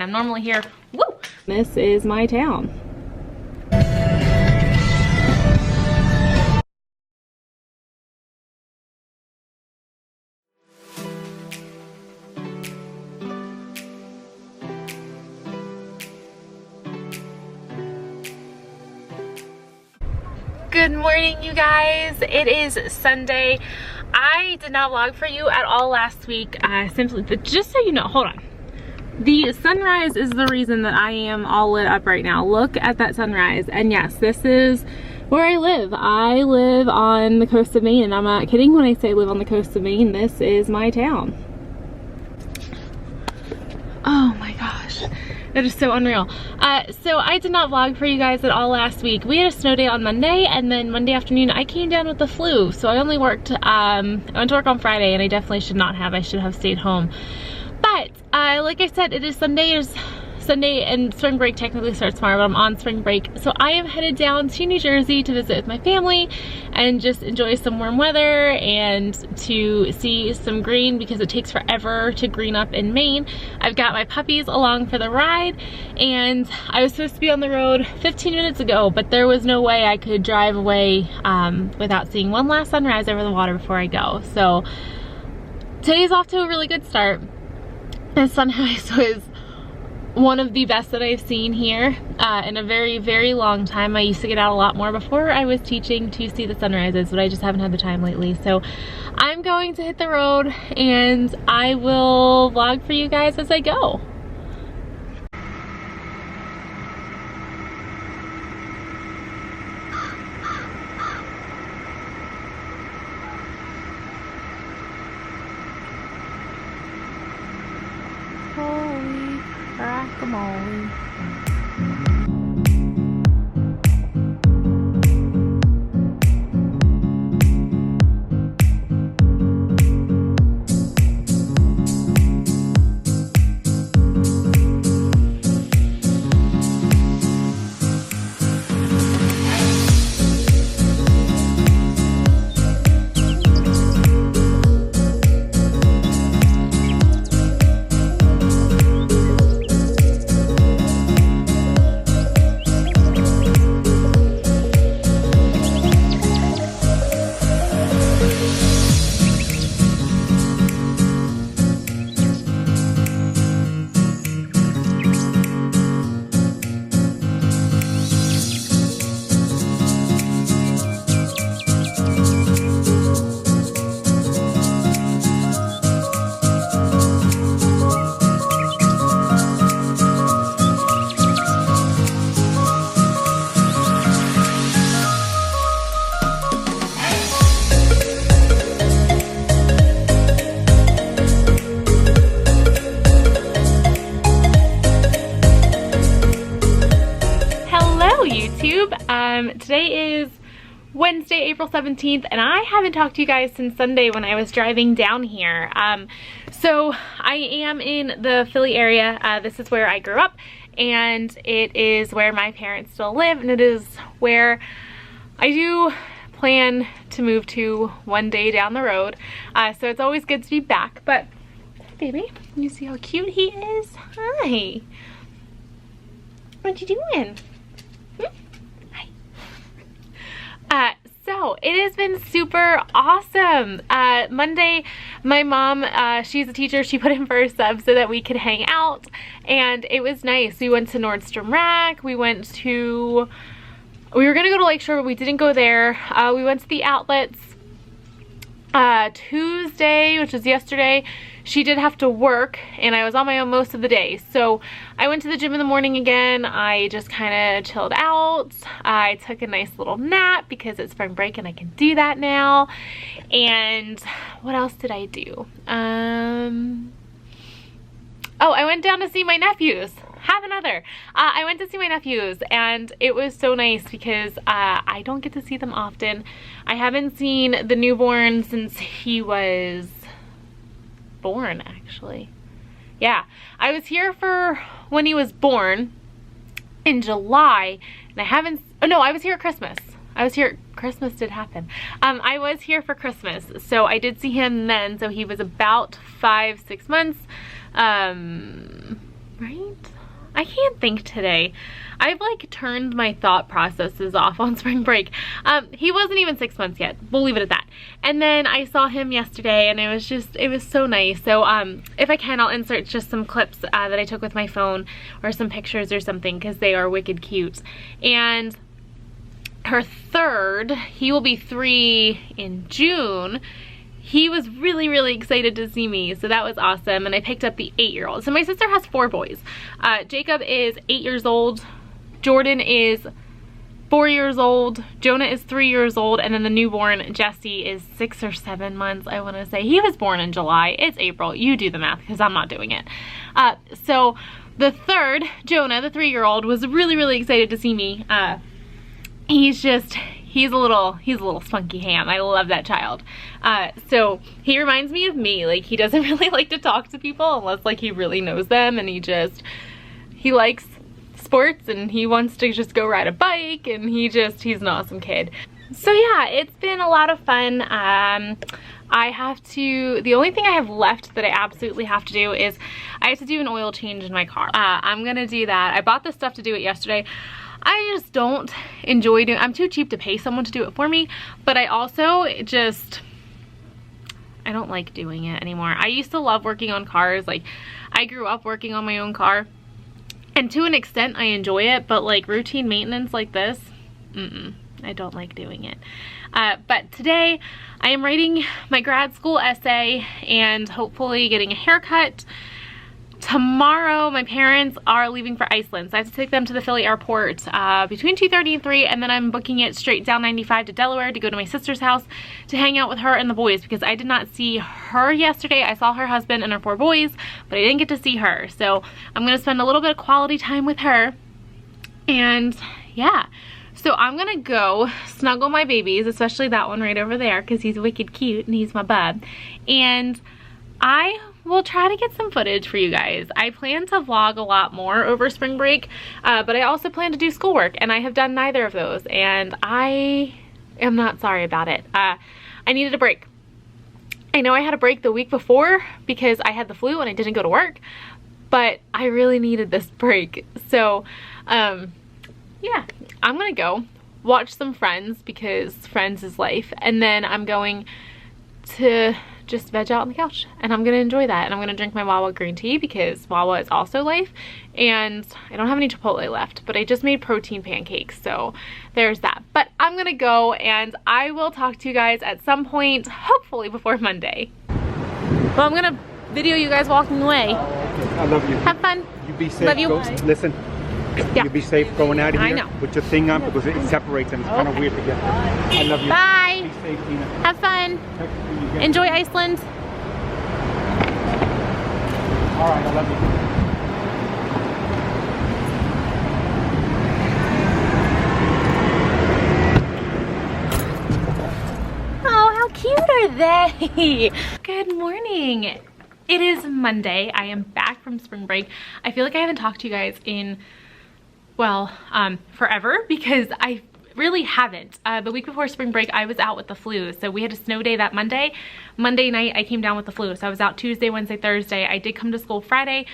I'm normally here. Woo! This is my town. Good morning, you guys. It is Sunday. I did not vlog for you at all last week. Just so you know, hold on. The sunrise is the reason that I am all lit up right now. Look at that sunrise. And yes, this is where I live. I live on the coast of Maine, and I'm not kidding when I say live on the coast of Maine. This is my town. Oh my gosh. That is so unreal. So I did not vlog for you guys at all last week. We had a snow day on Monday, and then Monday afternoon I came down with the flu. So I only worked, I went to work on Friday, and I definitely should not have. I should have stayed home. But like I said, it is Sunday and spring break technically starts tomorrow, but I'm on spring break. So I am headed down to New Jersey to visit with my family and just enjoy some warm weather and to see some green because it takes forever to green up in Maine. I've got my puppies along for the ride, and I was supposed to be on the road 15 minutes ago, but there was no way I could drive away without seeing one last sunrise over the water before I go. So today's off to a really good start. The sunrise was one of the best that I've seen here in a very, very long time. I used to get out a lot more before I was teaching to see the sunrises, but I just haven't had the time lately. So I'm going to hit the road, and I will vlog for you guys as I go. Holy guacamole. Today is Wednesday, April 17th, and I haven't talked to you guys since Sunday when I was driving down here. So I am in the Philly area. This is where I grew up, and it is where my parents still live, and it is where I do plan to move to one day down the road. So it's always good to be back. But baby, you see how cute he is? Hi. What you doing? So it has been super awesome. Monday, my mom, she's a teacher, she put in for a sub so that we could hang out, and it was nice. We went to Nordstrom Rack, we were gonna go to Lakeshore, but we didn't go there. We went to the outlets. Tuesday, which was yesterday, she did have to work, and I was on my own most of the day. So I went to the gym in the morning again. I just kind of chilled out. I took a nice little nap because it's spring break and I can do that now. And what else did I do? Oh, I went down to see my nephews. Have another. I went to see my nephews, and it was so nice because I don't get to see them often. I haven't seen the newborn since he was born, actually. Yeah, I was here for when he was born in July, and I haven't, oh no, I was here at Christmas. Christmas did happen. I was here for Christmas, so I did see him then. So he was about 5-6 months. right? I can't think today. I've like turned my thought processes off on spring break. He wasn't even 6 months yet. We'll leave it at that. And then I saw him yesterday and it was so nice. So if I can, I'll insert just some clips that I took with my phone or some pictures or something because they are wicked cute. And her third, he will be 3 in June. He was really, really excited to see me, so that was awesome. And I picked up the 8-year-old. So my sister has 4 boys. Jacob is 8 years old. Jordan is 4 years old. Jonah is 3 years old. And then the newborn, Jesse, is 6 or 7 months, I want to say. He was born in July. It's April. You do the math because I'm not doing it. So the third, Jonah, the 3-year-old, was really, really excited to see me. He's a little spunky ham. I love that child. So he reminds me of me. Like, he doesn't really like to talk to people unless like he really knows them, and he likes sports and he wants to just go ride a bike, and he's an awesome kid. So yeah, it's been a lot of fun. The only thing I have left that I absolutely have to do is I have to do an oil change in my car. I'm gonna do that. I bought this stuff to do it yesterday. I just don't enjoy doing, I'm too cheap to pay someone to do it for me, but I also I don't like doing it anymore. I used to love working on cars. Like, I grew up working on my own car, and to an extent I enjoy it, but like routine maintenance like this, I don't like doing it. But today I am writing my grad school essay and hopefully getting a haircut. Tomorrow, my parents are leaving for Iceland, so I have to take them to the Philly airport between 2:30 and 3, and then I'm booking it straight down 95 to Delaware to go to my sister's house to hang out with her and the boys, because I did not see her yesterday. I saw her husband and her 4 boys, but I didn't get to see her. So I'm going to spend a little bit of quality time with her, and yeah. So I'm going to go snuggle my babies, especially that one right over there, because he's wicked cute and he's my bub. And I will try to get some footage for you guys. I plan to vlog a lot more over spring break, but I also plan to do schoolwork, and I have done neither of those, and I am not sorry about it. I needed a break. I know I had a break the week before because I had the flu and I didn't go to work, but I really needed this break. So yeah, I'm gonna go watch some Friends because Friends is life, and then I'm going to just veg out on the couch, and I'm gonna enjoy that, and I'm gonna drink my Wawa green tea because Wawa is also life, and I don't have any Chipotle left, but I just made protein pancakes, so there's that. But I'm gonna go, and I will talk to you guys at some point, hopefully before Monday. Well, I'm gonna video you guys walking away. Okay. I love you. Have fun. You be safe. Love you. Listen. Yeah. You be safe going out of here. I know. With your thing on, because it separates and it's kind of weird to get there. I love you. Bye. Be safe, Tina. Have fun. Enjoy Iceland. All right, I love you. Oh, how cute are they? Good morning. It is Monday. I am back from spring break. I feel like I haven't talked to you guys in, well, forever, because I really haven't. The week before spring break, I was out with the flu. So we had a snow day that Monday. Monday night, I came down with the flu. So I was out Tuesday, Wednesday, Thursday. I did come to school Friday,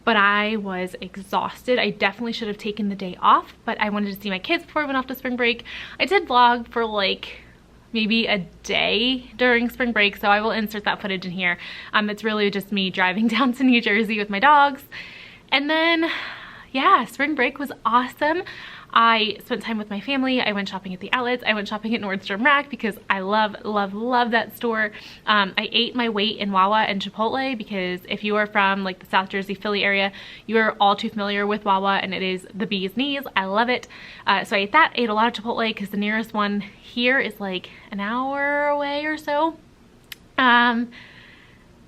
but I was exhausted. I definitely should have taken the day off, but I wanted to see my kids before I went off to spring break. I did vlog for like maybe a day during spring break, so I will insert that footage in here. It's really just me driving down to New Jersey with my dogs. And then, yeah, spring break was awesome. I spent time with my family. I went shopping at the outlets. I went shopping at Nordstrom Rack because I love, love, love that store. I ate my weight in Wawa and Chipotle because if you are from like the South Jersey, Philly area, you are all too familiar with Wawa, and it is the bee's knees. I love it. So I ate that, ate a lot of Chipotle because the nearest one here is like an hour away or so. And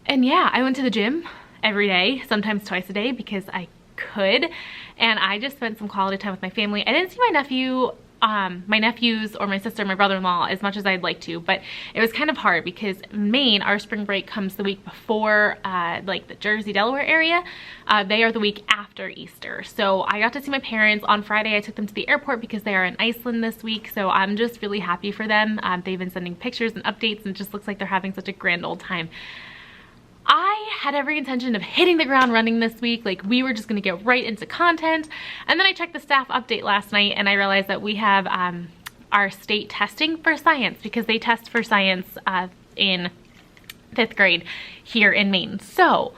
yeah, I went to the gym every day, sometimes twice a day because I could, and I just spent some quality time with my family. I didn't see my nephews or my sister, my brother-in-law as much as I'd like to, but it was kind of hard because in Maine, our spring break comes the week before like the Jersey, Delaware area. They are the week after Easter. So I got to see my parents on Friday. I took them to the airport because they are in Iceland this week. So I'm just really happy for them. They've been sending pictures and updates, and it just looks like they're having such a grand old time. I I had every intention of hitting the ground running this week. Like, we were just gonna get right into content. And then I checked the staff update last night and I realized that we have our state testing for science, because they test for science in 5th grade here in Maine. So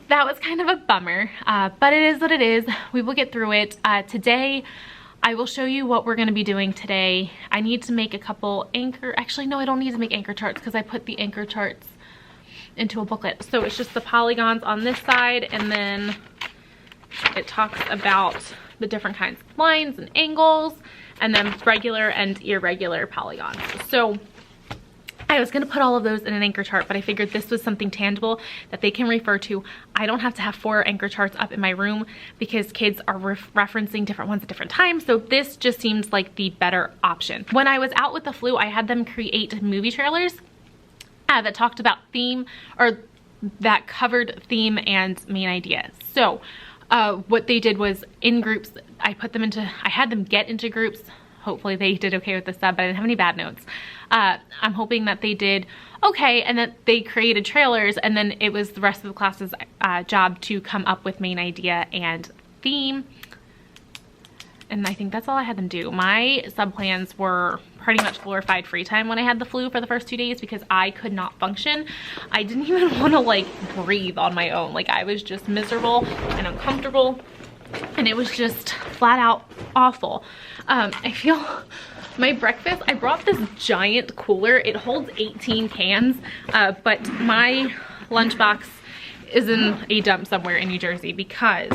that was kind of a bummer, but it is what it is. We will get through it. Today, I will show you what we're gonna be doing today. I need to make a couple actually no, I don't need to make anchor charts because I put the anchor charts into a booklet. So it's just the polygons on this side, and then it talks about the different kinds of lines and angles, and then regular and irregular polygons. So I was gonna put all of those in an anchor chart, but I figured this was something tangible that they can refer to. I don't have to have 4 anchor charts up in my room because kids are referencing different ones at different times. So this just seems like the better option. When I was out with the flu, I had them create movie trailers that talked about theme, or that covered theme and main idea. So what they did was, in groups, I had them get into groups. Hopefully they did okay with the sub, but I didn't have any bad notes. I'm hoping that they did okay and that they created trailers, and then it was the rest of the class's job to come up with main idea and theme. And I think that's all I had them do. My sub plans were pretty much glorified free time when I had the flu for the first 2 days, because I could not function. I didn't even want to like breathe on my own. Like, I was just miserable and uncomfortable, and it was just flat out awful. I feel my breakfast, I brought this giant cooler. It holds 18 cans, but my lunchbox is in a dump somewhere in New Jersey because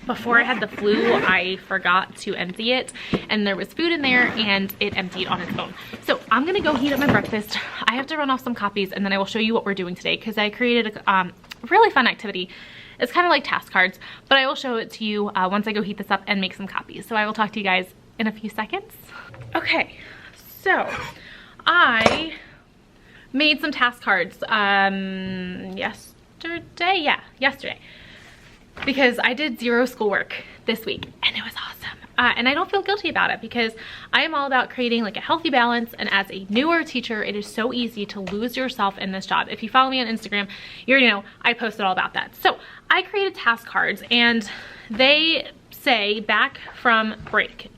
before I had the flu, I forgot to empty it, and there was food in there and it emptied on its own. So I'm gonna go heat up my breakfast. I have to run off some copies, and then I will show you what we're doing today, because I created a really fun activity. It's kind of like task cards, but I will show it to you once I go heat this up and make some copies. So I will talk to you guys in a few seconds. Okay, so I made some task cards yesterday, because I did 0 schoolwork this week, and it was awesome. And I don't feel guilty about it, because I am all about creating like a healthy balance. And as a newer teacher, it is so easy to lose yourself in this job. If you follow me on Instagram, you already know I posted all about that. So I created task cards, and they say back from break.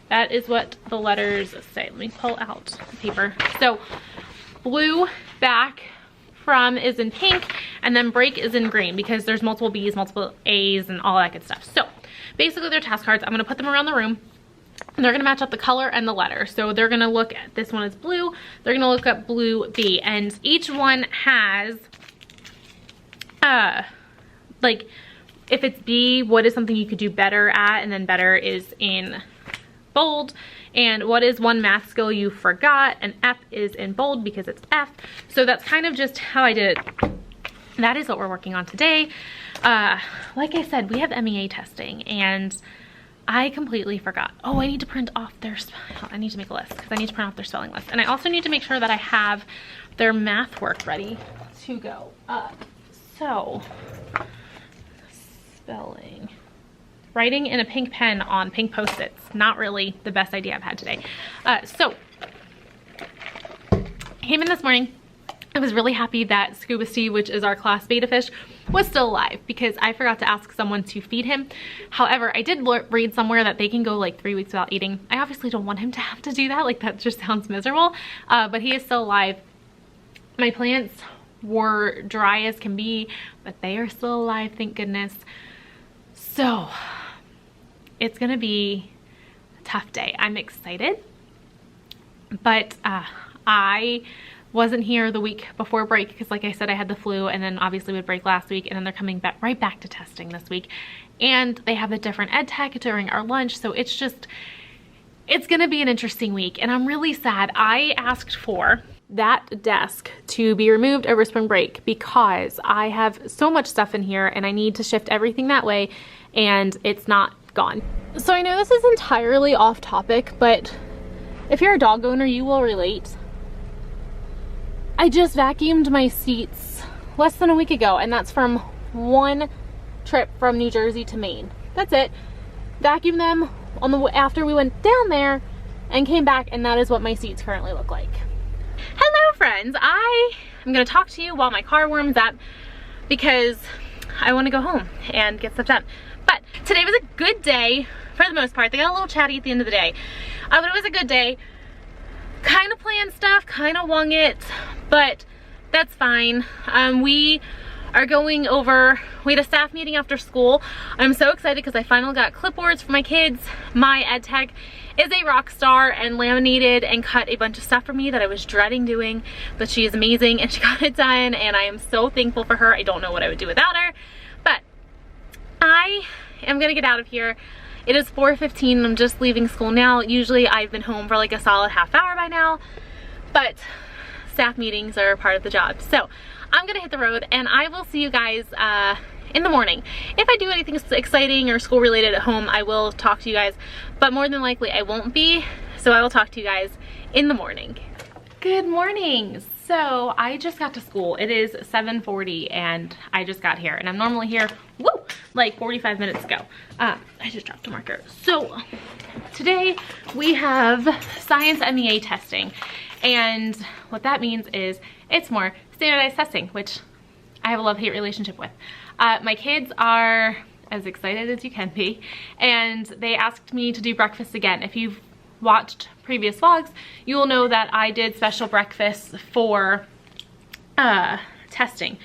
That is what the letters say. Let me pull out the paper. So blue, back from is in pink, and then break is in green, because there's multiple B's, multiple A's, and all that good stuff. So basically they're task cards. I'm gonna put them around the room, and they're gonna match up the color and the letter. So they're gonna look at, this one is blue, they're gonna look up blue B, and each one has like, if it's B, what is something you could do better at, and then better is in bold, and what is one math skill you forgot, and F is in bold because it's F. So that's kind of just how I did it. That is what we're working on today. Like I said, we have MEA testing, and I completely forgot. Oh, I need to print off their, I need to make a list, because I need to print off their spelling list. And I also need to make sure that I have their math work ready to go. So, spelling. Writing in a pink pen on pink Post-its. Not really the best idea I've had today. So, came in this morning. I was really happy that Scuba Steve, which is our class betta fish, was still alive, because I forgot to ask someone to feed him. However, I did read somewhere that they can go like 3 weeks without eating. I obviously don't want him to have to do that. Like, that just sounds miserable. But he is still alive. My plants were dry as can be, but they are still alive, thank goodness. So, it's gonna be a tough day. I'm excited, but I wasn't here the week before break, because like I said, I had the flu, and then obviously we had break last week, and then they're coming back right back to testing this week, and they have a different ed tech during our lunch. So it's gonna be an interesting week, and I'm really sad. I asked for that desk to be removed over spring break, because I have so much stuff in here and I need to shift everything that way, and it's not gone. So I know this is entirely off topic, but if you're a dog owner, you will relate. I just vacuumed my seats less than a week ago, and that's from one trip from New Jersey to Maine. That's it. Vacuumed them on the after we went down there and came back, and that is what my seats currently look like. Hello friends, I I'm gonna talk to you while my car warms up because I want to go home and get stuff done. But today was a good day for the most part. They got a little chatty at the end of the day, but it was a good day. Kind of planned stuff, kind of wung it, but that's fine. We are going over, we had a staff meeting after school. I'm so excited because I finally got clipboards for my kids. My ed tech is a rock star and laminated and cut a bunch of stuff for me that I was dreading doing, but she is amazing and she got it done, and I am so thankful for her. I don't know what I would do without her, but I am gonna get out of here. It is 4:15 and I'm just leaving school now. Usually I've been home for like a solid half hour by now, but staff meetings are part of the job. So I'm gonna hit the road and I will see you guys in the morning. If I do anything exciting or school related at home, I will talk to you guys, but more than likely I won't be. So I will talk to you guys in the morning. Good morning. So I just got to school. It is 7:40 and I just got here, and I'm normally here, woo, like 45 minutes ago. I just dropped a marker. So today we have science MEA testing, and what that means is it's more standardized testing, which I have a love-hate relationship with. My kids are as excited as you can be, and they asked me to do breakfast again. If you've watched previous vlogs, you will know that I did special breakfasts for testing,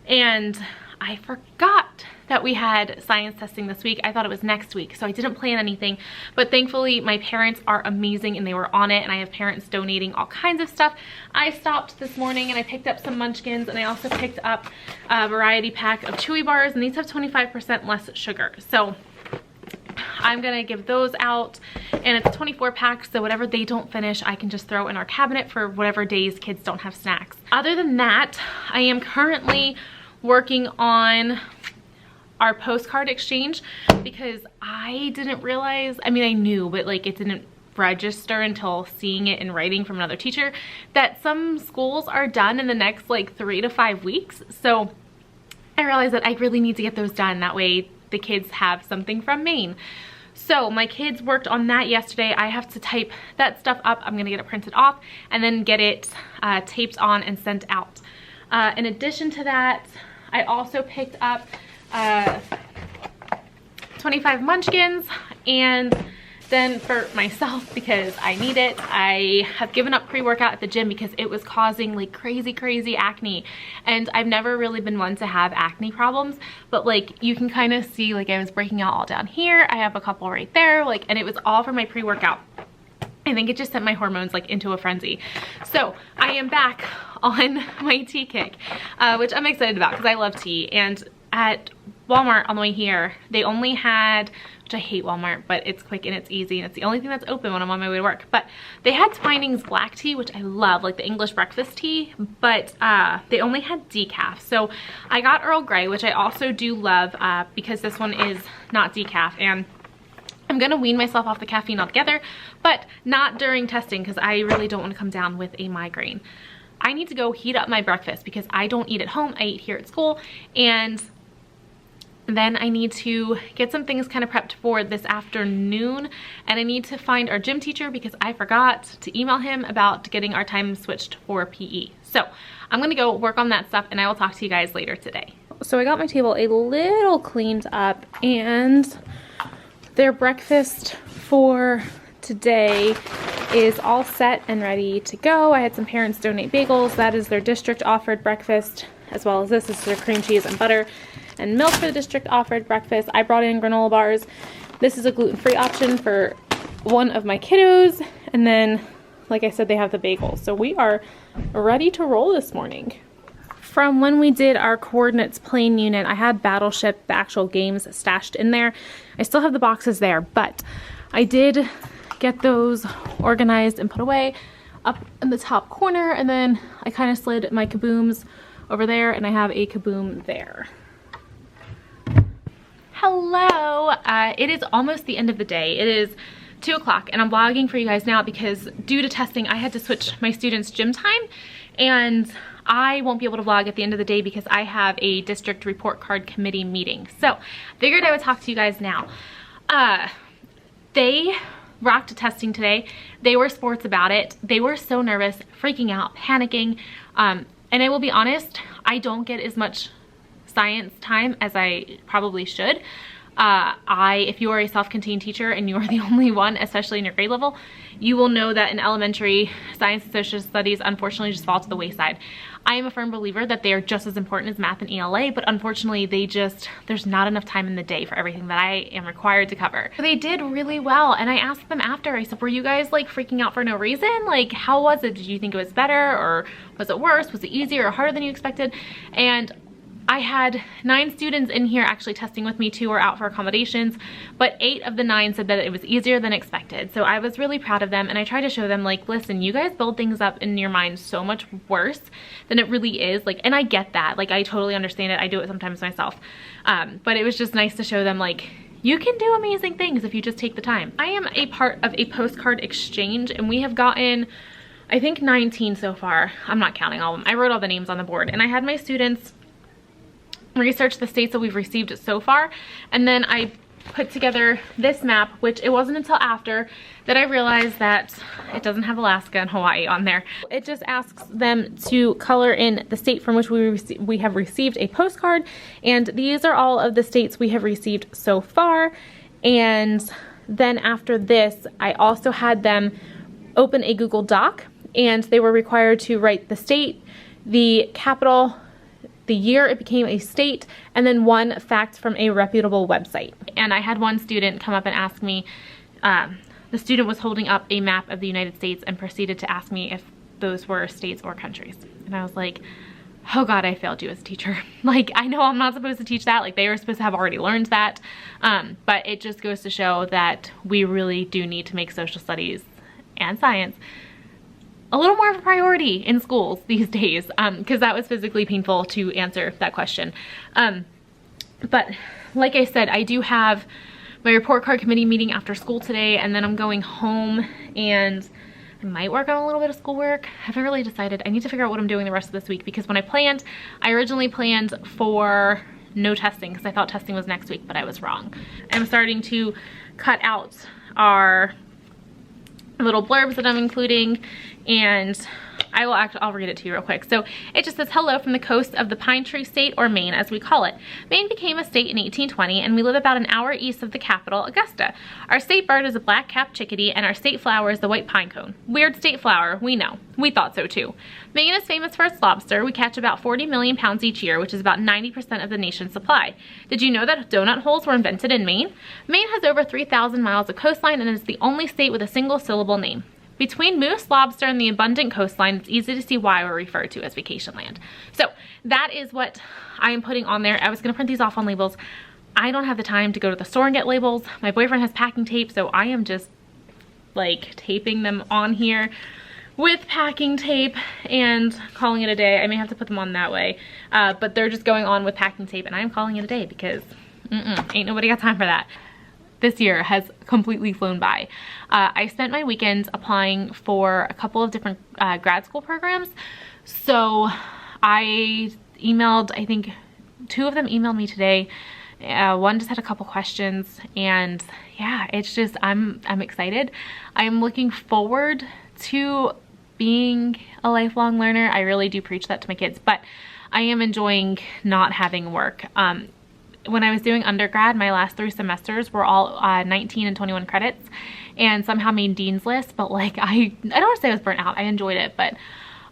and I forgot that we had science testing this week. I thought it was next week, so I didn't plan anything, but thankfully my parents are amazing and they were on it, and I have parents donating all kinds of stuff. I stopped this morning and I picked up some munchkins, and I also picked up a variety pack of Chewy bars, and these have 25% less sugar, so I'm gonna give those out, and it's 24 packs, so whatever they don't finish I can just throw in our cabinet for whatever days kids don't have snacks. Other than that, I am currently working on our postcard exchange because I didn't realize, I mean I knew, but like it didn't register until seeing it in writing from another teacher, that some schools are done in the next like 3 to 5 weeks. So I realized that I really need to get those done, that way the kids have something from Maine. So my kids worked on that yesterday. I have to type that stuff up. I'm gonna get it printed off and then get it taped on and sent out. In addition to that, I also picked up 25 munchkins, and then for myself, because I need it, I have given up pre-workout at the gym because it was causing like crazy acne, and I've never really been one to have acne problems, but like you can kind of see like I was breaking out all down here. I have a couple right there, like, and it was all from my pre-workout. I think it just sent my hormones like into a frenzy. So I am back on my tea kick, which I'm excited about because I love tea. And at Walmart on the way here, they only had, which I hate Walmart, but it's quick and it's easy and it's the only thing that's open when I'm on my way to work, but they had Twinings black tea, which I love, like the English breakfast tea, but they only had decaf. So I got Earl Grey, which I also do love because this one is not decaf, and I'm gonna wean myself off the caffeine altogether, but not during testing because I really don't want to come down with a migraine. I need to go heat up my breakfast because I don't eat at home, I eat here at school, and then I need to get some things kind of prepped for this afternoon, and I need to find our gym teacher because I forgot to email him about getting our time switched for PE. So I'm gonna go work on that stuff and I will talk to you guys later today. So I got my table a little cleaned up, and their breakfast for today is all set and ready to go. I had some parents donate bagels. That is their district offered breakfast, as well as this is their cream cheese and butter and milk for the district offered breakfast. I brought in granola bars. This is a gluten-free option for one of my kiddos, and then like I said, they have the bagels. So we are ready to roll this morning. From when we did our coordinates plane unit, I had Battleship, the actual games, stashed in there. I still have the boxes there, but I did get those organized and put away up in the top corner, and then I kind of slid my kabooms over there, and I have a kaboom there. Hello! It is almost the end of the day. It is 2 o'clock, and I'm vlogging for you guys now because due to testing, I had to switch my students' gym time, and I won't be able to vlog at the end of the day because I have a district report card committee meeting. So figured I would talk to you guys now. They rocked testing today. They were sports about it. They were so nervous, freaking out, panicking. And I will be honest, I don't get as much science time as I probably should. If you are a self-contained teacher and you are the only one, especially in your grade level, you will know that in elementary, science and social studies unfortunately just fall to the wayside. I am a firm believer that they are just as important as math and ELA, but unfortunately there's not enough time in the day for everything that I am required to cover. They did really well, and I asked them after, I said, were you guys like freaking out for no reason? Like, how was it? Did you think it was better, or was it worse? Was it easier or harder than you expected? And I had 9 students in here actually testing with me. 2 were out for accommodations, but 8 of the 9 said that it was easier than expected. So I was really proud of them, and I tried to show them, like, listen, you guys build things up in your mind so much worse than it really is. Like, and I get that. Like, I totally understand it. I do it sometimes myself. But it was just nice to show them, like, you can do amazing things if you just take the time. I am a part of a postcard exchange, and we have gotten, I think, 19 so far. I'm not counting all of them. I wrote all the names on the board, and I had my students research the states that we've received so far, and then I put together this map, which it wasn't until after that I realized that it doesn't have Alaska and Hawaii on there. It just asks them to color in the state from which we have received a postcard, and these are all of the states we have received so far. And then after this, I also had them open a Google Doc, and they were required to write the state, the capital, the year it became a state, and then 1 fact from a reputable website. And I had one student come up and ask me, the student was holding up a map of the United States and proceeded to ask me if those were states or countries. And I was like, oh God, I failed you as a teacher. Like, I know I'm not supposed to teach that. Like, they were supposed to have already learned that. But it just goes to show that we really do need to make social studies and science a little more of a priority in schools these days, because that was physically painful to answer that question. But like I said, I do have my report card committee meeting after school today, and then I'm going home and I might work on a little bit of schoolwork. I haven't really decided. I need to figure out what I'm doing the rest of this week, because when I originally planned for no testing because I thought testing was next week, but I was wrong. I'm starting to cut out our little blurbs that I'm including, and I'll read it to you real quick. So it just says, hello from the coast of the Pine Tree State, or Maine as we call it. Maine became a state in 1820, and we live about an hour east of the capital, Augusta. Our state bird is a black-capped chickadee, and our state flower is the white pine cone. Weird state flower, we know. We thought so too. Maine is famous for its lobster. We catch about 40 million pounds each year, which is about 90% of the nation's supply. Did you know that donut holes were invented in Maine? Maine has over 3,000 miles of coastline and is the only state with a single syllable name. Between moose, lobster, and the abundant coastline, it's easy to see why we're referred to as vacation land. So that is what I am putting on there. I was gonna print these off on labels. I don't have the time to go to the store and get labels. My boyfriend has packing tape, so I am just like taping them on here with packing tape and calling it a day. I may have to put them on that way, but they're just going on with packing tape, and I'm calling it a day because ain't nobody got time for that. This year has completely flown by. I spent my weekends applying for a couple of different grad school programs. So I emailed, I think 2 of them emailed me today. One just had a couple questions, and yeah, it's just, I'm excited. I'm looking forward to being a lifelong learner. I really do preach that to my kids, but I am enjoying not having work. When I was doing undergrad, my last 3 semesters were all 19 and 21 credits, and somehow made Dean's List, but like, I don't want to say I was burnt out. I enjoyed it, but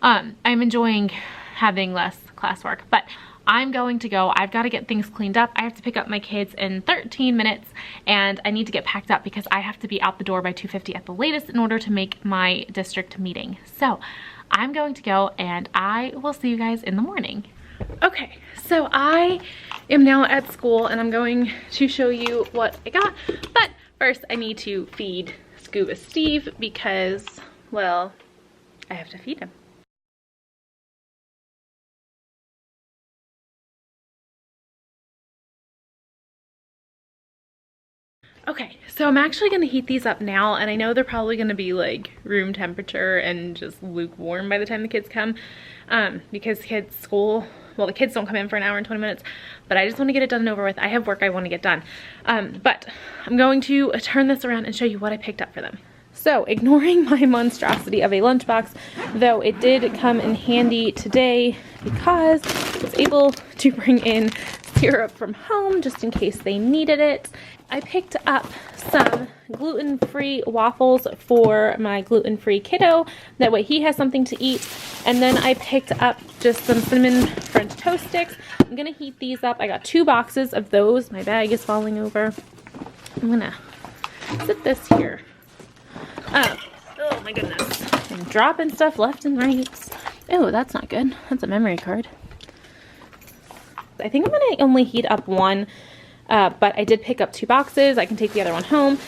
I'm enjoying having less classwork. But I'm going to go. I've got to get things cleaned up. I have to pick up my kids in 13 minutes, and I need to get packed up because I have to be out the door by 2:50 at the latest in order to make my district meeting. So I'm going to go, and I will see you guys in the morning. Okay, so I am now at school, and I'm going to show you what I got, but first I need to feed Scuba Steve because, well, I have to feed him. Okay, so I'm actually gonna heat these up now, and I know they're probably gonna be like room temperature and just lukewarm by the time the kids come, because the kids don't come in for an hour and 20 minutes, but I just want to get it done and over with. I have work I want to get done. But I'm going to turn this around and show you what I picked up for them. So, ignoring my monstrosity of a lunchbox, though it did come in handy today because I was able to bring in syrup from home just in case they needed it. I picked up some gluten-free waffles for my gluten-free kiddo. That way he has something to eat. And then I picked up just some cinnamon French toast sticks. I'm gonna heat these up. I got 2 boxes of those. My bag is falling over. I'm gonna sit this here. Oh my goodness. I'm dropping stuff left and right. Oh, that's not good. That's a memory card. I think I'm gonna only heat up one, but I did pick up 2 boxes. I can take the other one home.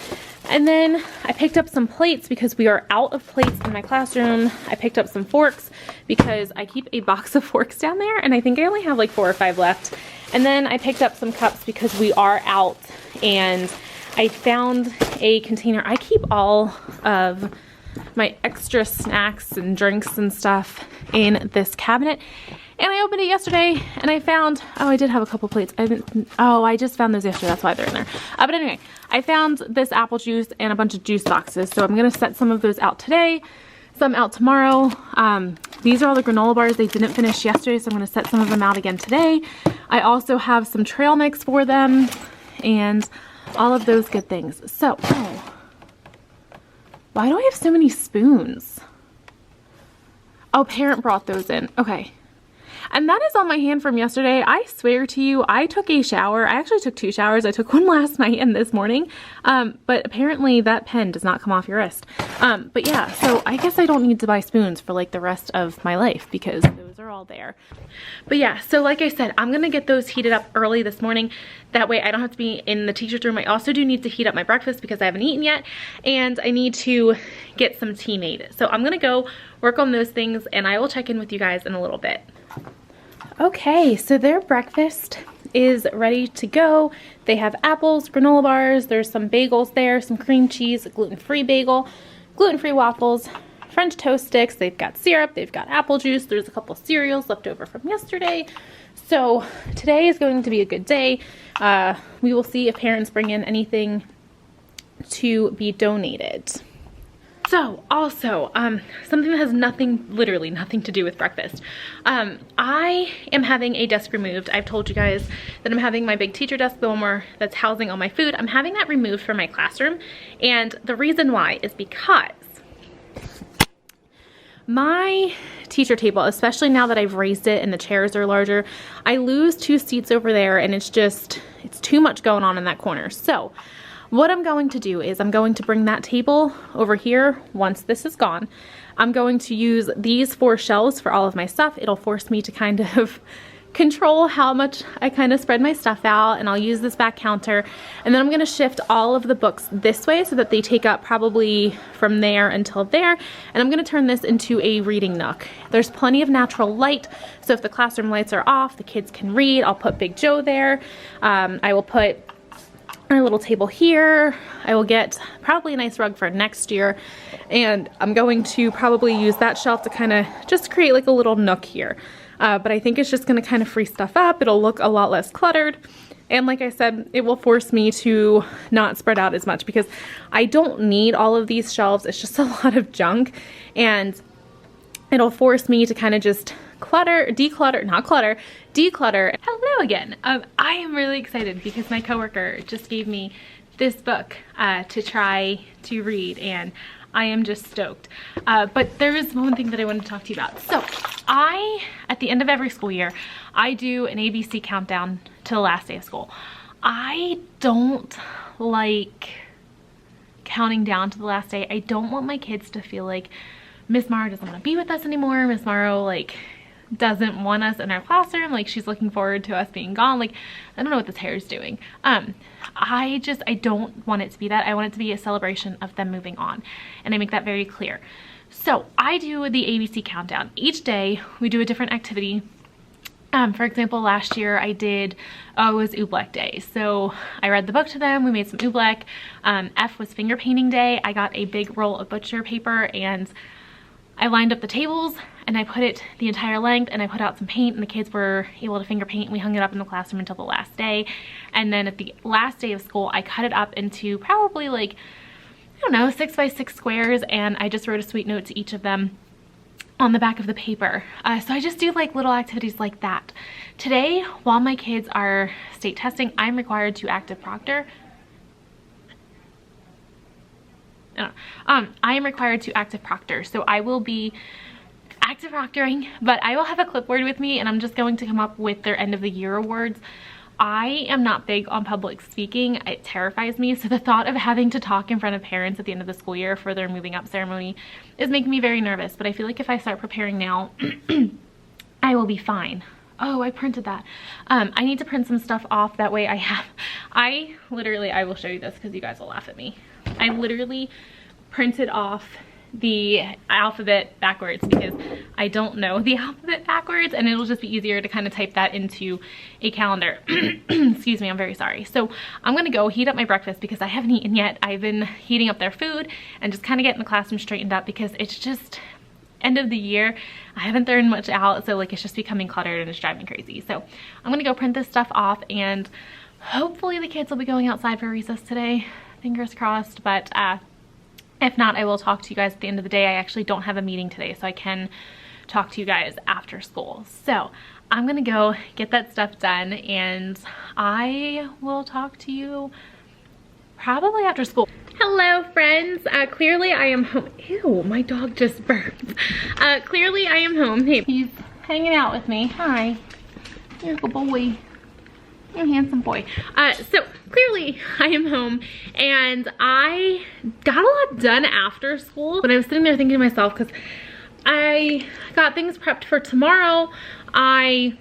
And then I picked up some plates because we are out of plates in my classroom. I picked up some forks because I keep a box of forks down there and I think I only have like 4 or 5 left. And then I picked up some cups because we are out, and I found a container. I keep all of my extra snacks and drinks and stuff in this cabinet. And I opened it yesterday and I found, oh, I did have a couple plates. I just found those yesterday. That's why they're in there. But anyway, I found this apple juice and a bunch of juice boxes. So I'm going to set some of those out today, some out tomorrow. These are all the granola bars they didn't finish yesterday, so I'm going to set some of them out again today. I also have some trail mix for them and all of those good things. So, oh, why do I have so many spoons? Oh, parent brought those in. Okay. And that is on my hand from yesterday. I swear to you, I took a shower. I actually took 2 showers. I took one last night and this morning. But apparently that pen does not come off your wrist. But yeah, so I guess I don't need to buy spoons for like the rest of my life because those are all there. But yeah, so like I said, I'm gonna get those heated up early this morning. That way I don't have to be in the teacher's room. I also do need to heat up my breakfast because I haven't eaten yet. And I need to get some tea made. So I'm gonna go work on those things and I will check in with you guys in a little bit. Okay, so their breakfast is ready to go. They have apples, granola bars, there's some bagels there, some cream cheese, a gluten-free bagel, gluten-free waffles, French toast sticks, they've got syrup, they've got apple juice, there's a couple cereals left over from yesterday. So today is going to be a good day. We will see if parents bring in anything to be donated. So also, something that has nothing, literally nothing to do with breakfast. I am having a desk removed. I've told you guys that I'm having my big teacher desk, the one where that's housing all my food. I'm having that removed from my classroom. And the reason why is because my teacher table, especially now that I've raised it and the chairs are larger, I lose 2 seats over there and it's too much going on in that corner. So what I'm going to do is I'm going to bring that table over here once this is gone. I'm going to use these 4 shelves for all of my stuff. It'll force me to kind of control how much I kind of spread my stuff out, and I'll use this back counter. And then I'm going to shift all of the books this way so that they take up probably from there until there. And I'm going to turn this into a reading nook. There's plenty of natural light, so if the classroom lights are off, the kids can read. I'll put Big Joe there. I will put our little table here. I will get probably a nice rug for next year, and I'm going to probably use that shelf to kind of just create like a little nook here. But I think it's just going to kind of free stuff up. It'll look a lot less cluttered, and like I said, it will force me to not spread out as much because I don't need all of these shelves. It's just a lot of junk, and it'll force me to kind of just declutter. Hello again. I am really excited because my coworker just gave me this book to try to read, and I am just stoked. But there is one thing that I wanted to talk to you about. So at the end of every school year, I do an ABC countdown to the last day of school. I don't like counting down to the last day. I don't want my kids to feel like Miss Moro doesn't want to be with us anymore. Miss Moro doesn't want us in our classroom. She's looking forward to us being gone. I don't know what this hair is doing. I don't want it to be that. I want it to be a celebration of them moving on. And I make that very clear. So I do the ABC countdown. Each day we do a different activity. For example, last year I did, it was oobleck day. So I read the book to them, we made some oobleck. F was finger painting day. I got a big roll of butcher paper and I lined up the tables and I put it the entire length, and I put out some paint, and the kids were able to finger paint, and we hung it up in the classroom until the last day. And then at the last day of school, I cut it up into probably don't know, 6x6 squares, and I just wrote a sweet note to each of them on the back of the paper. So I just do like little activities like that. Today, while my kids are state testing, I'm required to active proctor. I am required to active proctor, so I will be active proctoring, but I will have a clipboard with me, and I'm just going to come up with their end of the year awards. I am not big on public speaking. It terrifies me, so the thought of having to talk in front of parents at the end of the school year for their moving up ceremony is making me very nervous, but I feel like if I start preparing now, I will be fine. Oh, I printed that. I need to print some stuff off, that way I will show you this because you guys will laugh at me. I literally printed off the alphabet backwards because I don't know the alphabet backwards, and it'll just be easier to kind of type that into a calendar. Excuse me, I'm very sorry. So I'm gonna go heat up my breakfast because I haven't eaten yet. I've been heating up their food and just kind of getting the classroom straightened up because it's just end of the year. I haven't thrown much out, so like it's just becoming cluttered and it's driving me crazy. So I'm gonna go print this stuff off, and hopefully the kids will be going outside for recess today. Fingers crossed, but if not, I will talk to you guys at the end of the day. I actually don't have a meeting today, so I can talk to you guys after school. So I'm gonna go get that stuff done, and I will talk to you probably after school. Hello friends, clearly I am home. Ew, my dog just burped. Clearly I am home. Hey, he's hanging out with me. Hi, you're a good boy. You're a handsome boy. So clearly I am home, and I got a lot done after school, but I was sitting there thinking to myself, because I got things prepped for tomorrow. I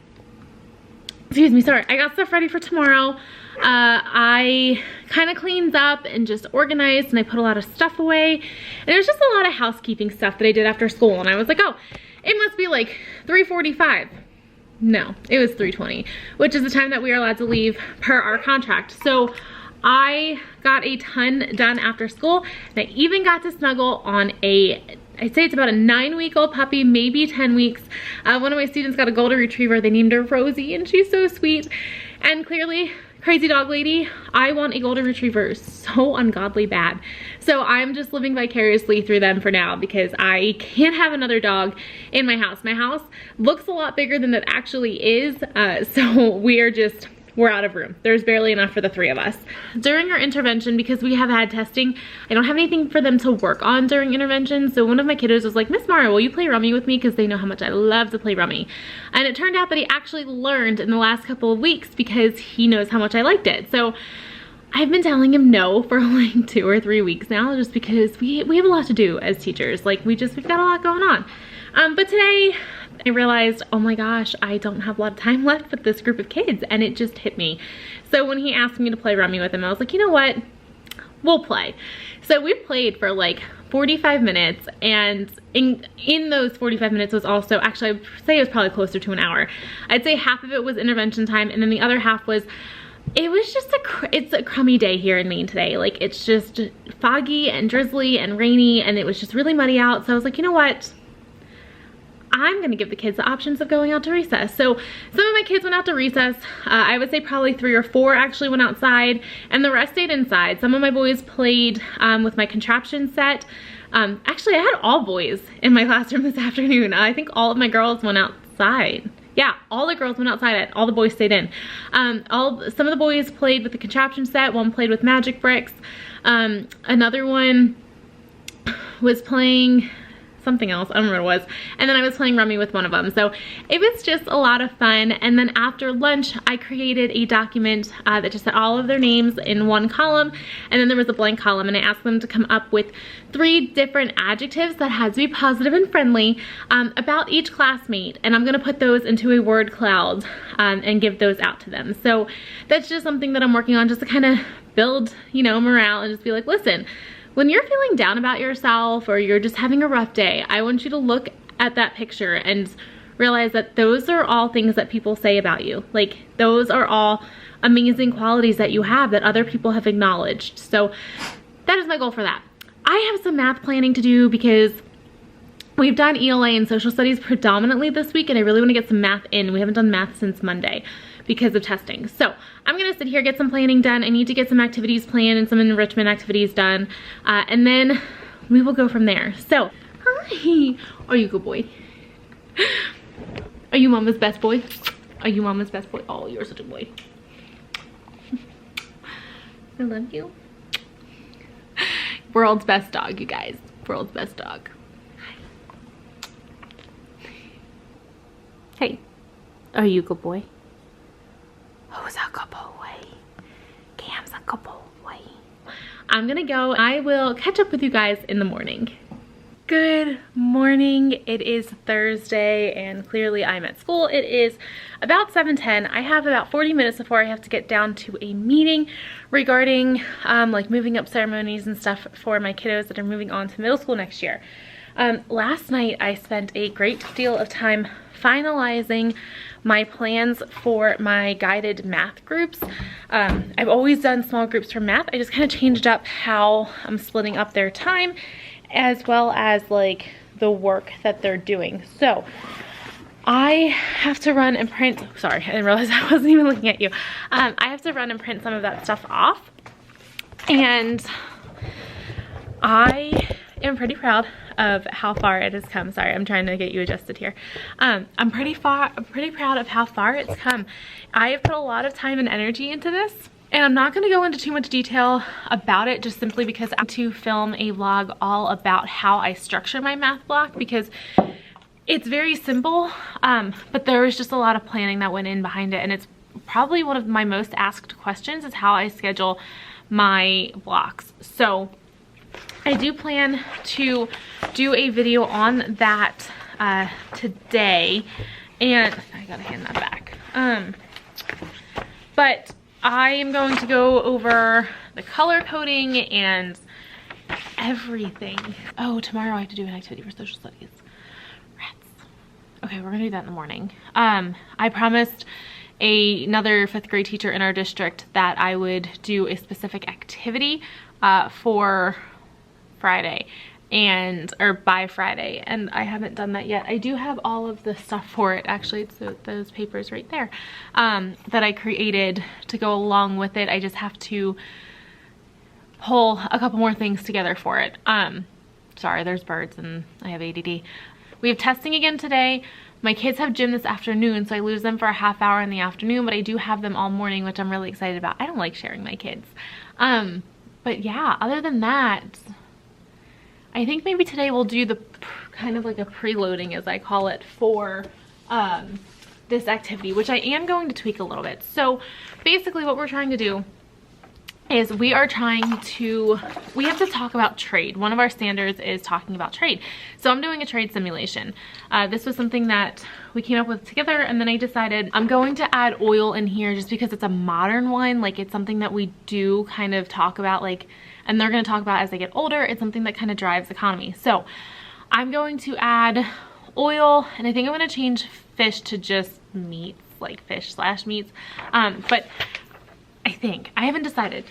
got stuff ready for tomorrow. I kind of cleaned up and just organized, and I put a lot of stuff away, and it was just a lot of housekeeping stuff that I did after school, and I was like, oh, it must be like 3:45. No, it was 3:20, which is the time that we are allowed to leave per our contract. So I got a ton done after school, and I even got to snuggle on I'd say it's about a 9-week-old puppy, maybe 10 weeks. One of my students got a golden retriever. They named her Rosie, and she's so sweet. And clearly, crazy dog lady, I want a golden retriever so ungodly bad. So I'm just living vicariously through them for now because I can't have another dog in my house. My house looks a lot bigger than it actually is, so we're out of room. There's barely enough for the 3 of us. During our intervention, because we have had testing, I don't have anything for them to work on during intervention, so one of my kiddos was like, Miss Mara, will you play rummy with me? Because they know how much I love to play rummy. And it turned out that he actually learned in the last couple of weeks because he knows how much I liked it. So I've been telling him no for like 2 or 3 weeks now, just because we have a lot to do as teachers. Like we've got a lot going on. But today I realized, oh my gosh, I don't have a lot of time left with this group of kids, and it just hit me. So when he asked me to play rummy with him, I was like, you know what? We'll play. So we played for like 45 minutes, and in those 45 minutes was also, actually I would say it was probably closer to an hour. I'd say half of it was intervention time, and then the other half was, it was just it's a crummy day here in Maine today. Like it's just foggy and drizzly and rainy, and it was just really muddy out. So I was like, you know what? I'm gonna give the kids the options of going out to recess. So some of my kids went out to recess. I would say probably 3 or 4 actually went outside, and the rest stayed inside. Some of my boys played with my contraption set. Actually, I had all boys in my classroom this afternoon. I think all of my girls went outside. Yeah, all the girls went outside, all the boys stayed in. Some of the boys played with the contraption set. One played with magic bricks. Another one was playing something else, I don't remember what it was, and then I was playing rummy with one of them. So it was just a lot of fun. And then after lunch I created a document that just had all of their names in one column, and then there was a blank column, and I asked them to come up with 3 different adjectives that had to be positive and friendly about each classmate, and I'm gonna put those into a word cloud and give those out to them. So that's just something that I'm working on, just to kind of build, you know, morale, and just be like, listen, when you're feeling down about yourself or you're just having a rough day, I want you to look at that picture and realize that those are all things that people say about you. Like those are all amazing qualities that you have that other people have acknowledged. So that is my goal for that. I have some math planning to do because we've done ELA and social studies predominantly this week, and I really want to get some math in. We haven't done math since Monday because of testing. So I'm gonna sit here, get some planning done. I need to get some activities planned and some enrichment activities done. And then we will go from there. So, hi, are you a good boy? Are you mama's best boy? Are you mama's best boy? Oh, you're such a boy. I love you. World's best dog, you guys. World's best dog. Hey, are you a good boy? Who's a good boy? Cam's a good boy. I'm gonna go. I will catch up with you guys in the morning. Good morning. It is Thursday and clearly I'm at school. It is about 7:10. I have about 40 minutes before I have to get down to a meeting regarding like moving up ceremonies and stuff for my kiddos that are moving on to middle school next year. Last night I spent a great deal of time finalizing my plans for my guided math groups. I've always done small groups for math. I just kind of changed up how I'm splitting up their time as well as like the work that they're doing. So I have to run and print, sorry, I didn't realize I wasn't even looking at you. I have to run and print some of that stuff off. And I am pretty proud of how far it has come. Sorry, I'm trying to get you adjusted here. I'm pretty proud of how far it's come. I have put a lot of time and energy into this, and I'm not going to go into too much detail about it just simply because I'm to film a vlog all about how I structure my math block, because it's very simple, but there was just a lot of planning that went in behind it, and it's probably one of my most asked questions is how I schedule my blocks. So I do plan to do a video on that today, and I gotta hand that back. But I am going to go over the color coding and everything. Oh, tomorrow I have to do an activity for social studies. Rats. Okay, we're gonna do that in the morning. I promised another 5th grade teacher in our district that I would do a specific activity for Friday or by Friday, and I haven't done that yet. I do have all of the stuff for it. Actually, it's those papers right there that I created to go along with it. I just have to pull a couple more things together for it. Sorry, there's birds and I have ADD. We have testing again today. My kids have gym this afternoon, so I lose them for a half hour in the afternoon, but I do have them all morning, which I'm really excited about. I don't like sharing my kids. But yeah, other than that, I think maybe today we'll do the kind of like a preloading, as I call it, for this activity, which I am going to tweak a little bit. So basically what we're trying to do is we have to talk about trade. One of our standards is talking about trade. So I'm doing a trade simulation. This was something that we came up with together, and then I decided I'm going to add oil in here just because it's a modern one. Like, it's something that we do kind of talk about, like, and they're going to talk about as they get older. It's something that kind of drives the economy. So I'm going to add oil, and I think I'm going to change fish to just meats, like fish/meats. But I haven't decided.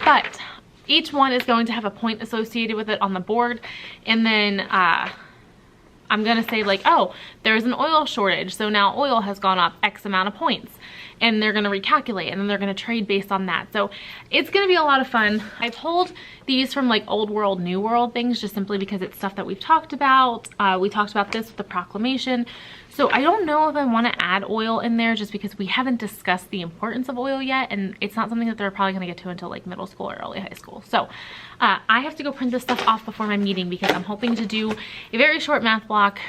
But each one is going to have a point associated with it on the board, and then I'm gonna say like, oh, there's an oil shortage, so now oil has gone up X amount of points, and they're gonna recalculate, and then they're gonna trade based on that. So it's gonna be a lot of fun. I pulled these from like old world, new world things, just simply because it's stuff that we've talked about. We talked about this with the proclamation. So I don't know if I want to add oil in there just because we haven't discussed the importance of oil yet, and it's not something that they're probably going to get to until like middle school or early high school. So I have to go print this stuff off before my meeting because I'm hoping to do a very short math block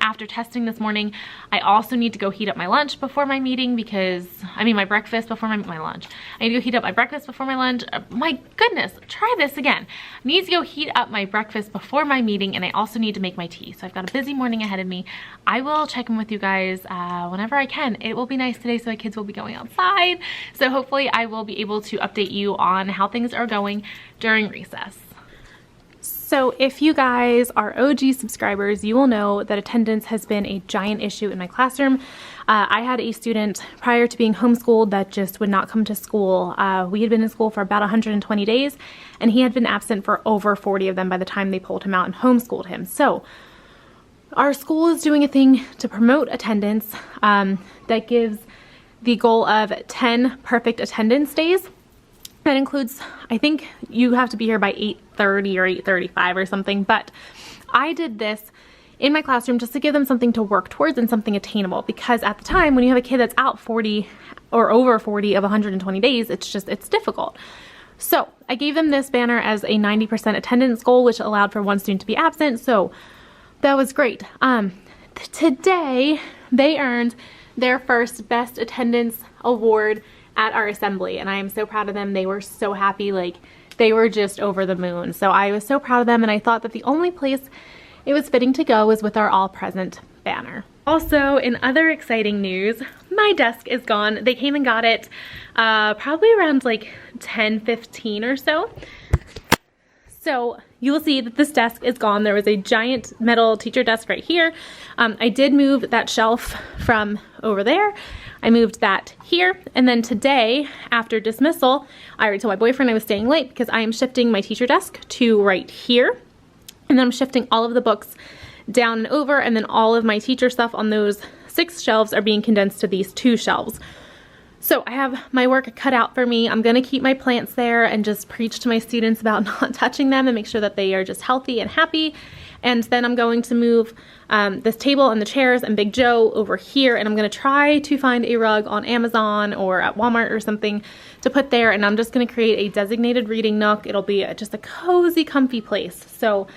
after testing this morning. I also need to go heat up my lunch before my meeting because, my breakfast before my lunch. I need to go heat up my breakfast before my lunch. My goodness, try this again. I need to go heat up my breakfast before my meeting, and I also need to make my tea. So I've got a busy morning ahead of me. I will check in with you guys whenever I can. It will be nice today, so my kids will be going outside. So hopefully I will be able to update you on how things are going during recess. So if you guys are OG subscribers, you will know that attendance has been a giant issue in my classroom. I had a student prior to being homeschooled that just would not come to school. We had been in school for about 120 days, and he had been absent for over 40 of them by the time they pulled him out and homeschooled him. So Our school is doing a thing to promote attendance that gives the goal of 10 perfect attendance days. That includes, I think you have to be here by 8:30 or 8:35 or something, but I did this in my classroom just to give them something to work towards and something attainable, because at the time when you have a kid that's out 40 or over 40 of 120 days, it's difficult. So I gave them this banner as a 90% attendance goal, which allowed for one student to be absent, so that was great. Today they earned their first best attendance award at our assembly, and I am so proud of them. They were so happy, like they were just over the moon. So I was so proud of them, and I thought that the only place it was fitting to go was with our all present banner. Also, in other exciting news, my desk is gone. They came and got it probably around like 10:15 or so. So you will see that this desk is gone. There was a giant metal teacher desk right here. I did move that shelf from over there. I moved that here, and then today, after dismissal, I already told my boyfriend I was staying late because I am shifting my teacher desk to right here, and then I'm shifting all of the books down and over, and then all of my teacher stuff on those 6 shelves are being condensed to these 2 shelves. So I have my work cut out for me. I'm gonna keep my plants there and just preach to my students about not touching them and make sure that they are just healthy and happy. And then I'm going to move this table and the chairs and Big Joe over here, and I'm gonna try to find a rug on Amazon or at Walmart or something to put there, and I'm just gonna create a designated reading nook. It'll be just a cozy, comfy place. So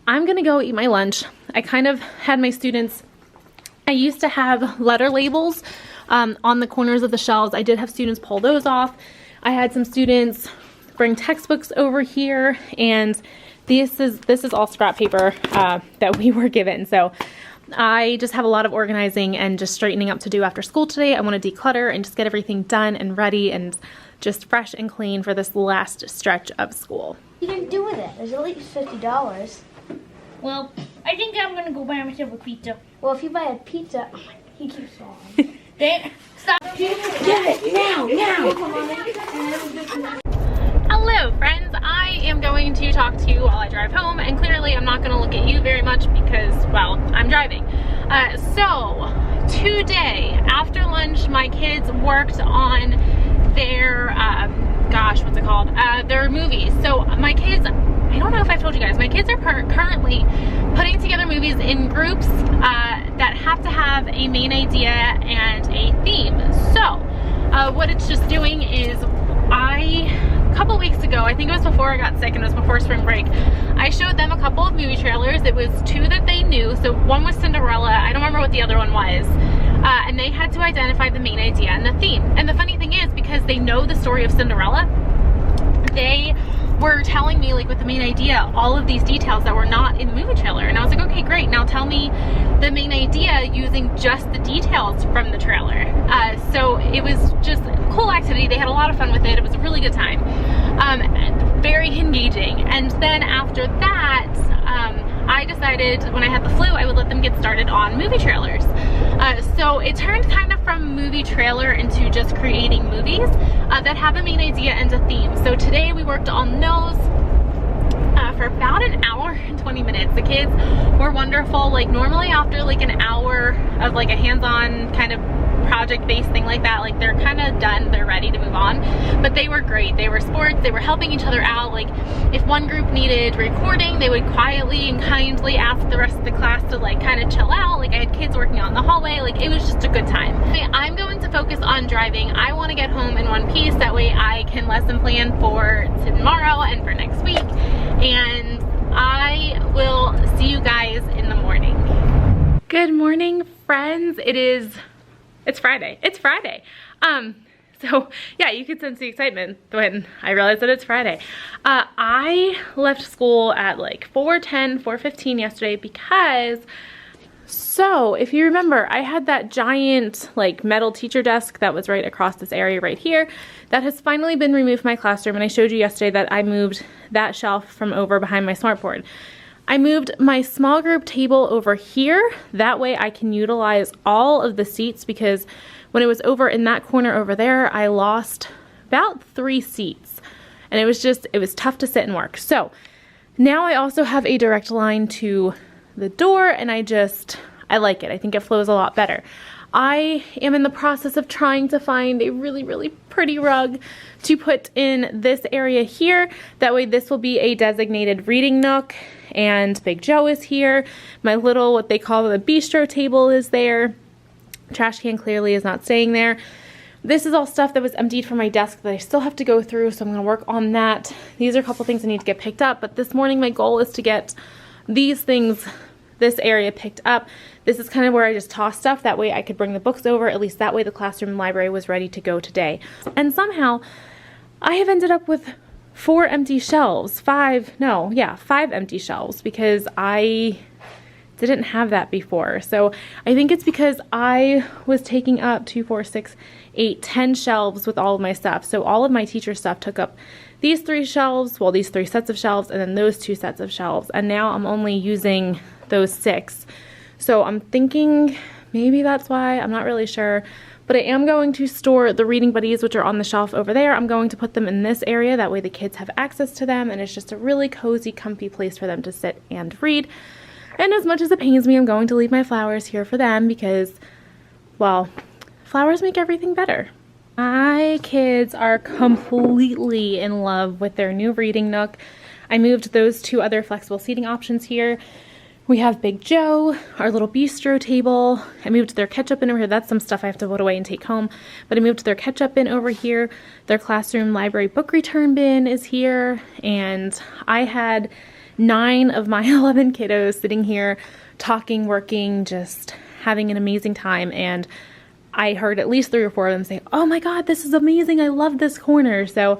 I'm gonna go eat my lunch. I kind of had my students, I used to have letter labels on the corners of the shelves. I did have students pull those off. I had some students bring textbooks over here, and this is all scrap paper that we were given. So I just have a lot of organizing and just straightening up to do after school today. I want to declutter and just get everything done and ready and just fresh and clean for this last stretch of school. You can do with it. There's at least $50. Well, I think I'm gonna go buy myself a pizza. Well, if you buy a pizza, he keeps falling. Stop. Get it now. Hello friends, I am going to talk to you while I drive home, and clearly I'm not going to look at you very much because, well, I'm driving. So today after lunch my kids worked on their what's it called, their movies. So my kids, I don't know if I've told you guys, my kids are currently putting together movies in groups that have to have a main idea and a theme. So what it's just doing is, a couple weeks ago, I think it was before I got sick and it was before spring break, I showed them a couple of movie trailers. It was 2 that they knew. So one was Cinderella, I don't remember what the other one was, and they had to identify the main idea and the theme. And the funny thing is, because they know the story of Cinderella, they were telling me, like, with the main idea, all of these details that were not in the movie trailer, and I was like, okay, great, now tell me the main idea using just the details from the trailer. So it was just a cool activity. They had a lot of fun with it. It was a really good time, very engaging. And then after that, I decided when I had the flu, I would let them get started on movie trailers. So it turned kind of from movie trailer into just creating movies that have a main idea and a theme. So today we worked on those for about an hour and 20 minutes. The kids were wonderful. Like, normally after like an hour of like a hands-on kind of project-based thing like that, like, they're kind of done, they're ready to move on. But they were great. They were sports, they were helping each other out. Like, if one group needed recording, they would quietly and kindly ask the rest of the class to like kind of chill out. Like, I had kids working out in the hallway. Like, it was just a good time. I'm going to focus on driving. I want to get home in one piece, that way I can lesson plan for tomorrow and for next week, and I will see you guys in the morning. Good morning, friends. It's Friday. It's Friday. So yeah, you could sense the excitement when I realized that it's Friday. I left school at like 4:10, 4:15 yesterday because, so if you remember, I had that giant like metal teacher desk that was right across this area right here that has finally been removed from my classroom, and I showed you yesterday that I moved that shelf from over behind my smartboard. I moved my small group table over here. That way I can utilize all of the seats, because when it was over in that corner over there, I lost about 3 seats. And it was tough to sit and work. So now I also have a direct line to the door, and I like it. I think it flows a lot better. I am in the process of trying to find a really, really pretty rug to put in this area here. That way this will be a designated reading nook, and Big Joe is here. My little, what they call the bistro table is there. Trash can clearly is not staying there. This is all stuff that was emptied from my desk that I still have to go through, so I'm gonna work on that. These are a couple things I need to get picked up, but this morning my goal is to get these things, this area picked up. This is kind of where I just toss stuff. That way I could bring the books over. At least that way the classroom library was ready to go today. And somehow I have ended up with 4 empty shelves. 5 empty shelves, because I didn't have that before. So I think it's because I was taking up 2, 4, 6, 8, 10 shelves with all of my stuff. So all of my teacher stuff took up these 3 shelves, well, these 3 sets of shelves, and then those 2 sets of shelves. And now I'm only using those 6. So I'm thinking maybe that's why, I'm not really sure. But I am going to store the reading buddies, which are on the shelf over there. I'm going to put them in this area. That way the kids have access to them, and it's just a really cozy, comfy place for them to sit and read. And as much as it pains me, I'm going to leave my flowers here for them because, well, flowers make everything better. My kids are completely in love with their new reading nook. I moved those 2 other flexible seating options here. We have Big Joe, our little bistro table. I moved their ketchup bin over here. That's some stuff I have to put away and take home. But I moved their ketchup bin over here. Their classroom library book return bin is here. And I had 9 of my 11 kiddos sitting here talking, working, just having an amazing time. And I heard at least 3 or 4 of them say, "Oh my God, this is amazing. I love this corner." So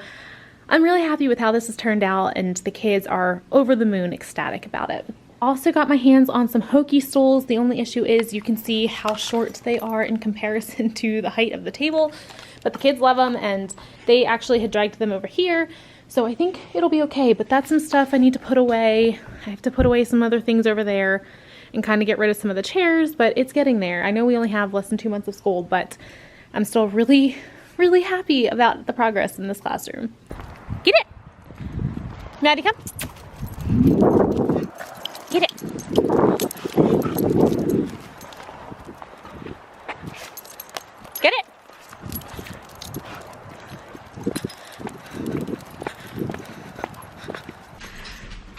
I'm really happy with how this has turned out, and the kids are over the moon ecstatic about it. Also got my hands on some hokey stools. The only issue is you can see how short they are in comparison to the height of the table, but the kids love them, and they actually had dragged them over here. So I think it'll be okay, but that's some stuff I need to put away. I have to put away some other things over there and kind of get rid of some of the chairs, but it's getting there. I know we only have less than 2 months of school, but I'm still really, really happy about the progress in this classroom. Get it! Maddie, come. Get it. Get it.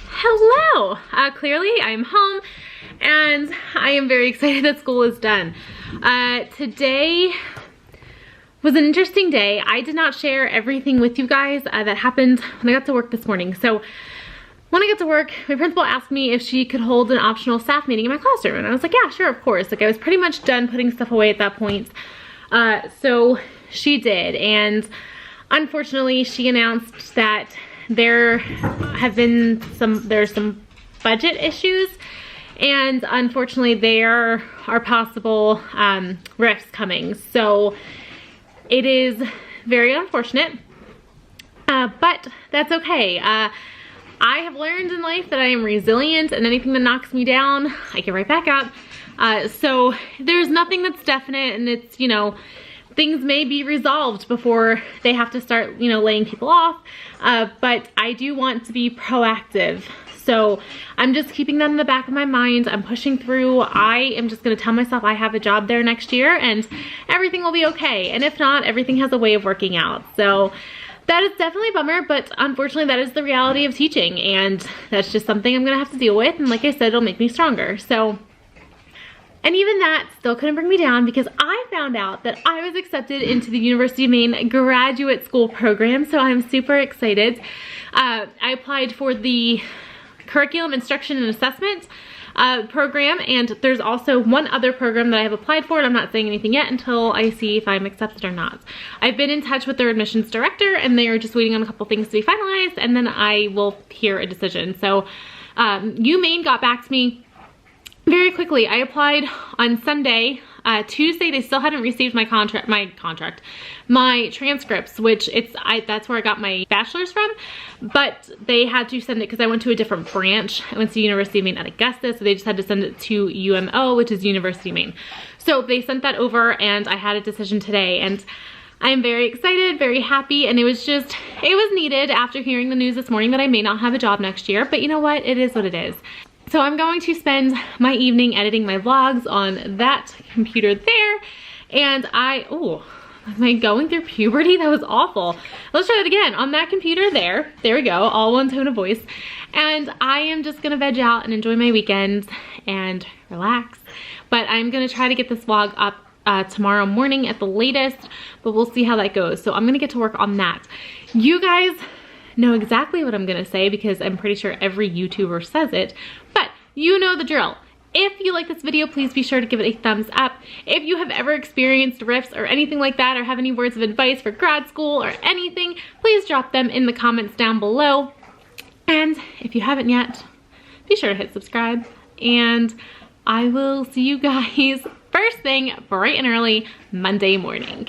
Hello. Clearly I'm home, and I am very excited that school is done. Today was an interesting day. I did not share everything with you guys that happened when I got to work this morning. So when I got to work, my principal asked me if she could hold an optional staff meeting in my classroom, and I was like, yeah, sure, of course. Like, I was pretty much done putting stuff away at that point. So she did, and unfortunately she announced that there's some budget issues, and unfortunately there are possible rifts coming. So it is very unfortunate, but that's okay. I have learned in life that I am resilient, and anything that knocks me down, I get right back up. So there's nothing that's definite, and it's, you know, things may be resolved before they have to start, you know, laying people off. But I do want to be proactive. So I'm just keeping that in the back of my mind. I'm pushing through. I am just gonna tell myself I have a job there next year and everything will be okay. And if not, everything has a way of working out. So that is definitely a bummer, but unfortunately that is the reality of teaching, and that's just something I'm gonna have to deal with. And like I said, it'll make me stronger. So, and even that still couldn't bring me down, because I found out that I was accepted into the University of Maine graduate school program. So I'm super excited. I applied for the curriculum instruction and assessment program, and there's also one other program that I have applied for, and I'm not saying anything yet until I see if I'm accepted or not. I've been in touch with their admissions director, and they are just waiting on a couple things to be finalized, and then I will hear a decision. So UMaine got back to me very quickly. I applied on Sunday. Tuesday they still hadn't received my transcripts, which that's where I got my bachelor's from, but they had to send it because I went to a different branch. I went to University of Maine at Augusta, so they just had to send it to UMO, which is University of Maine. So they sent that over, and I had a decision today, and I'm very excited, very happy, and it was needed after hearing the news this morning that I may not have a job next year, but you know what? It is what it is. So I'm going to spend my evening editing my vlogs on that computer there. And am I going through puberty? That was awful. Let's try that again. On that computer there we go, all one tone of voice. And I am just gonna veg out and enjoy my weekends and relax. But I'm gonna try to get this vlog up tomorrow morning at the latest, but we'll see how that goes. So I'm gonna get to work on that. You guys know exactly what I'm gonna say because I'm pretty sure every YouTuber says it, but you know the drill. If you like this video, please be sure to give it a thumbs up. If you have ever experienced rifts or anything like that, or have any words of advice for grad school or anything, please drop them in the comments down below. And if you haven't yet, be sure to hit subscribe. And I will see you guys first thing bright and early Monday morning.